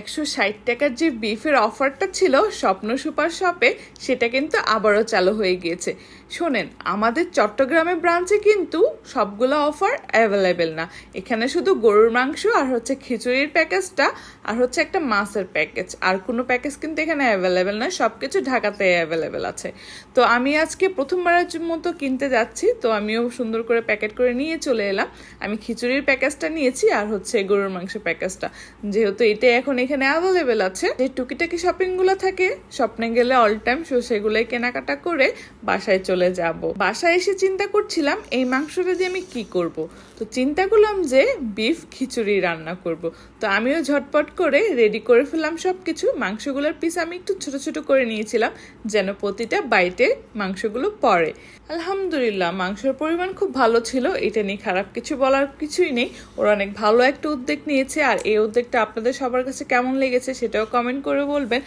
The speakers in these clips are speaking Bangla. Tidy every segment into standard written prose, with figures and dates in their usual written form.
160 টাকার যে বিফের অফারটা ছিল স্বপ্ন সুপার শপে, সেটা কিন্তু আবারও চালু হয়ে গিয়েছে। শোনেন, আমাদের চট্টগ্রামের ব্রাঞ্চে কিন্তু সবগুলো অফার অ্যাভেলেবেল না। এখানে শুধু গরুর মাংস আর খিচুড়ির প্যাকেজটা আর একটা মাছের প্যাকেজ, আর কোনো প্যাকেজ কিন্তু এখানে অ্যাভেলেবেল না। সব কিছু ঢাকাতে অ্যাভেলেবেল আছে। তো আমি আজকে প্রথমবারের মতো কিনতে যাচ্ছি, তো আমিও সুন্দর করে প্যাকেট করে নিয়ে চলে এলাম। আমি খিচুড়ির প্যাকেজটা নিয়েছি আর গরুর মাংস প্যাকেজটা, যেহেতু এটা এখন এখানে অ্যাভেলেবেল আছে। যে টুকিটাকি শপিংগুলো থাকে স্বপ্নে গেলে অল টাইম, সেগুলোই কেনাকাটা করে বাসায় চলে যাব। বাসায় এসে চিন্তা করছিলাম এই মাংসটা দিয়ে আমি কি করব। তো চিন্তা করলাম যে বিফ খিচুড়ি রান্না করব। তো আমিও ঝটপট করে রেডি করে ফেললাম সব কিছু। মাংসগুলোর পিস আমি একটু ছোট ছোট করে নিয়েছিলাম, যেন প্রতিটা বাইটে মাংসগুলো পড়ে। আলহামদুলিল্লাহ, মাংসের পরিমাণ খুব ভালো ছিল। এটা নিয়ে খারাপ কিছু বলার কিছুই নেই। ওরা অনেক ভালো একটা উদ্যোগ নিয়েছে, আর এই উদ্যোগটা আপনাদের সবার কাছে কেমন লেগেছে সেটাও কমেন্ট করে বলবেন।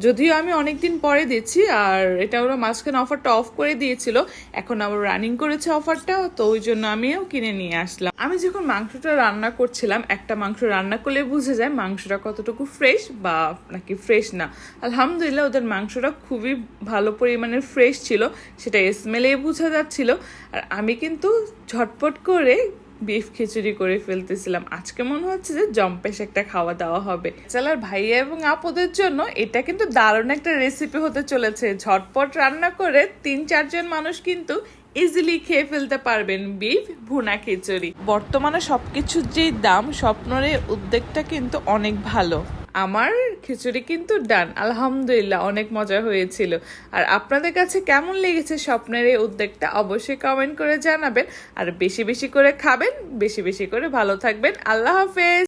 যদিও আমি অনেকদিন পরে দিচ্ছি, আর এটা ওরা মাঝখানে অফারটা অফ করে দিয়েছিল, এখন আবার রানিং করেছে অফারটা, তো ওই জন্য আমিও কিনে নিয়ে আসলাম। আমি যখন মাংসটা রান্না করছিলাম, একটা মাংস রান্না করলে বুঝে যায় মাংসটা কতটুকু ফ্রেশ বা নাকি ফ্রেশ না। আলহামদুলিল্লাহ, ওদের মাংসটা খুবই ভালো পরিমাণের ফ্রেশ ছিল, সেটা স্মেলেই বোঝা যাচ্ছিল। আর আমি কিন্তু ঝটপট করে বিফ খিচুড়ি করে ফেলতেছিলাম। আজকে মনে হচ্ছে যে জম্পেশ একটা খাওয়া দাওয়া হবে। চালার ভাইয়া এবং আপুদের জন্য এটা কিন্তু দারুণ একটা রেসিপি হতে চলেছে। ঝটপট রান্না করে 3-4 জন মানুষ কিন্তু ইজিলি খেয়ে ফেলতে পারবেন বিফ ভুনা খিচুড়ি। বর্তমানে সবকিছুর যেই দাম, স্বপ্নের উদ্যোগটা কিন্তু অনেক ভালো। আমার খিচুড়ি কিন্তু ডান, আলহামদুলিল্লাহ, অনেক মজা হয়েছিল। আর আপনাদের কাছে কেমন লেগেছে স্বপ্নের এই উদ্যোগটা অবশ্যই কমেন্ট করে জানাবেন। আর বেশি বেশি করে খাবেন, বেশি বেশি করে ভালো থাকবেন। আল্লাহ হাফেজ।